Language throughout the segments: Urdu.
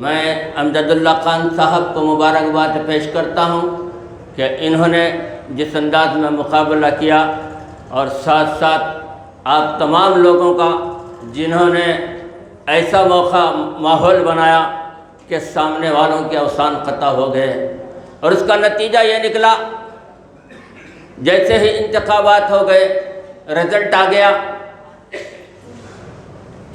میں امجد اللہ خان صاحب کو مبارکباد پیش کرتا ہوں کہ انہوں نے جس انداز میں مقابلہ کیا، اور ساتھ ساتھ آپ تمام لوگوں کا جنہوں نے ایسا ماحول بنایا کہ سامنے والوں کے اوسان قطع ہو گئے، اور اس کا نتیجہ یہ نکلا جیسے ہی انتخابات ہو گئے، رزلٹ آ گیا۔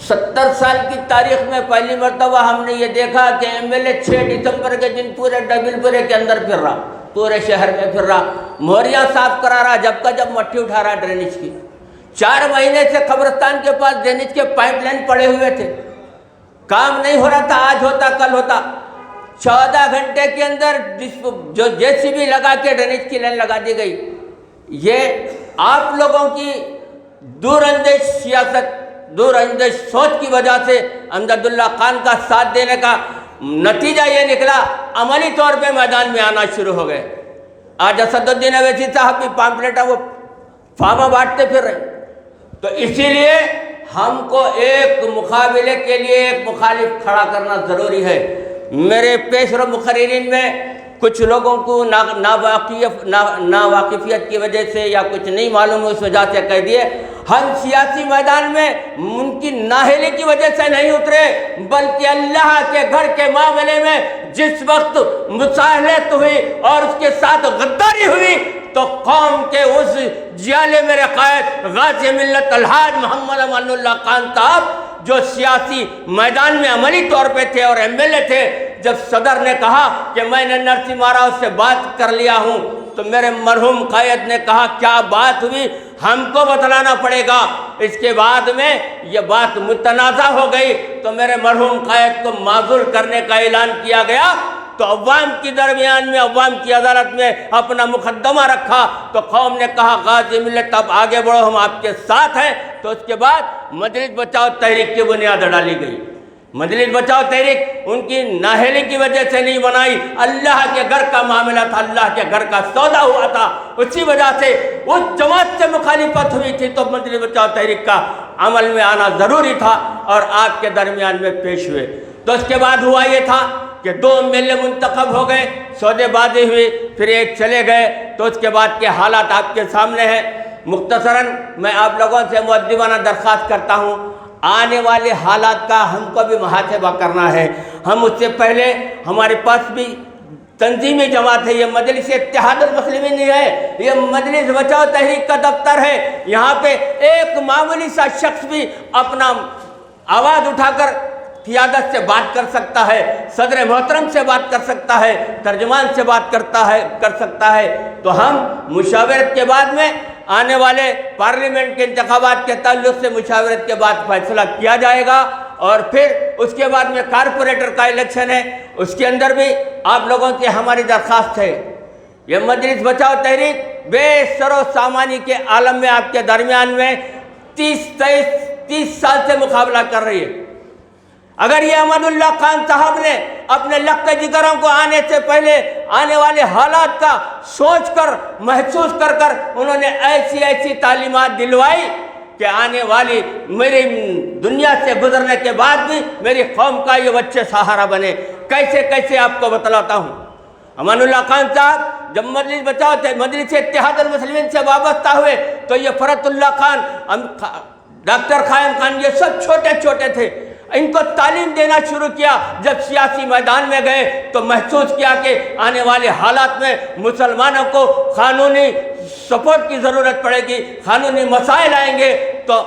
70 سال کی تاریخ میں پہلی مرتبہ ہم نے یہ دیکھا کہ ایم ایل اے 6 دسمبر کے دن پورے ڈبل پورے کے اندر پھر رہا، پورے شہر میں پھر رہا، موریاں صاف کرا رہا، جب کا جب مٹی اٹھا رہا ڈرینیج کی۔ 4 مہینے سے قبرستان کے پاس ڈرینیج کے پائپ لائن پڑے ہوئے تھے، کام نہیں ہو رہا تھا، آج ہوتا کل ہوتا۔ 14 گھنٹے کے اندر جو JCB لگا کے ڈرینیج کی لائن لگا دی گئی۔ یہ آپ لوگوں کی دور اندیش سیاست، دور اندیش سوچ کی وجہ سے امجد اللہ خان کا ساتھ دینے کا نتیجہ یہ نکلا، عملی طور پہ میدان میں آنا شروع ہو گئے۔ آج اسد الدین اویسی صاحب کی پامپلیٹیں وہ فارما بانٹتے پھر رہے۔ تو اسی لیے ہم کو ایک مقابلے کے لیے ایک مخالف کھڑا کرنا ضروری ہے۔ میرے پیشرو مقررین میں کچھ لوگوں کو ناواقفیت کی وجہ سے یا کچھ نہیں معلوم اس وجہ سے کہہ دیے، ہم سیاسی میدان میں ان کی نااہلی کی وجہ سے نہیں اترے، بلکہ اللہ کے گھر کے معاملے میں جس وقت مصالحت ہوئی اور اس کے ساتھ غداری ہوئی تو قوم کے اس جیالے میرے قائد غازی ملت الحاج محمد امان اللہ خان صاحب جو سیاسی میدان میں عملی طور پہ تھے اور MLA تھے، جب صدر نے کہا کہ میں نے نرسمہا راؤ سے بات کر لیا ہوں، تو میرے مرحوم قائد نے کہا کیا بات ہوئی، ہم کو بتلانا پڑے گا۔ اس کے بعد میں یہ بات متنازع ہو گئی تو میرے مرحوم قائد کو معزول کرنے کا اعلان کیا گیا، تو عوام کی درمیان میں، عوام کی عدالت میں اپنا مقدمہ رکھا، تو قوم نے کہا غازی ملت اب آگے بڑھو، ہم آپ کے ساتھ ہیں۔ تو اس کے بعد مجلس بچاؤ تحریک کی بنیاد ڈالی گئی۔ مجلس بچاؤ تحریک ان کی نااہلی کی وجہ سے نہیں بنائی، اللہ کے گھر کا معاملہ تھا، اللہ کے گھر کا سودا ہوا تھا، اسی وجہ سے اس جماعت سے مخالفت ہوئی تھی، تو مجلس بچاؤ تحریک کا عمل میں آنا ضروری تھا اور آپ کے درمیان میں پیش ہوئے۔ تو اس کے بعد ہوا یہ تھا کہ 2 MLA منتخب ہو گئے، سودے بازی ہوئی، پھر ایک چلے گئے، تو اس کے بعد کے حالات آپ کے سامنے ہیں۔ مختصراً میں آپ لوگوں سے مؤدبانہ درخواست کرتا ہوں، آنے والے حالات کا ہم کو بھی محاسبہ کرنا ہے۔ ہم اس سے پہلے ہمارے پاس بھی تنظیمی جماعت ہے، یہ مجلس اتحاد المسلمین نہیں ہے، یہ مجلس بچاؤ تحریک کا دفتر ہے۔ یہاں پہ ایک معمولی سا شخص بھی اپنا آواز اٹھا کر قیادت سے بات کر سکتا ہے، صدر محترم سے بات کر سکتا ہے، ترجمان سے بات کر سکتا ہے۔ تو ہم مشاورت کے بعد میں آنے والے پارلیمنٹ کے انتخابات کے تعلق سے مشاورت کے بعد فیصلہ کیا جائے گا، اور پھر اس کے بعد میں کارپوریٹر کا الیکشن ہے، اس کے اندر بھی آپ لوگوں سے ہماری درخواست ہے، یہ مجلس بچاؤ تحریک بے سر و سامانی کے عالم میں آپ کے درمیان میں 30 سال سے مقابلہ کر رہی ہے۔ اگر یہ امان اللہ خان صاحب نے اپنے لقب جگروں کو آنے سے پہلے آنے والے حالات کا سوچ کر محسوس کر انہوں نے ایسی تعلیمات دلوائی کہ آنے والی میری دنیا سے گزرنے کے بعد بھی میری قوم کا یہ بچے سہارا بنے، کیسے آپ کو بتلاتا ہوں۔ امان اللہ خان صاحب جب مجلس بچاؤ تھے، مجلس اتحاد المسلمین سے وابستہ ہوئے، تو یہ فرت اللہ خان، ڈاکٹر قائم خان، یہ سب چھوٹے تھے۔ ان کو تعلیم دینا شروع کیا، جب سیاسی میدان میں گئے تو محسوس کیا کہ آنے والے حالات میں مسلمانوں کو قانونی سپورٹ کی ضرورت پڑے گی، قانونی مسائل آئیں گے، تو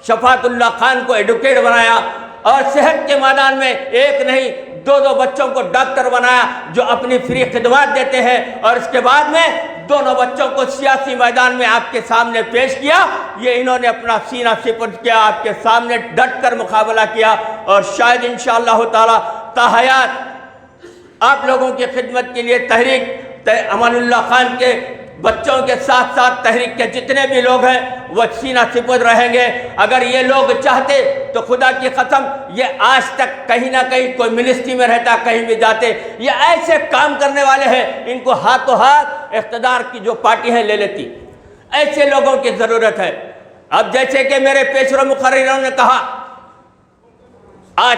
شفاعت اللہ خان کو ایڈوکیٹ بنایا، اور صحت کے میدان میں ایک نہیں 2 بچوں کو ڈاکٹر بنایا جو اپنی فری خدمات دیتے ہیں، اور اس کے بعد میں دونوں بچوں کو سیاسی میدان میں آپ کے سامنے پیش کیا۔ یہ انہوں نے اپنا سینہ سپرد کیا، آپ کے سامنے ڈٹ کر مقابلہ کیا، اور شاید انشاءاللہ تعالی تاحیات آپ لوگوں کی خدمت کے لیے تحریک امان اللہ خان کے بچوں کے ساتھ ساتھ تحریک کے جتنے بھی لوگ ہیں وہ سینہ سپرد رہیں گے۔ اگر یہ لوگ چاہتے تو خدا کی قسم یہ آج تک کہیں نہ کہیں کوئی منسٹری میں رہتا، کہیں بھی جاتے، یہ ایسے کام کرنے والے ہیں، ان کو ہاتھوں ہاتھ اقتدار کی جو پارٹی ہے لے لیتی۔ ایسے لوگوں کی ضرورت ہے۔ اب جیسے کہ میرے پیشرو مقرروں نے کہا، آج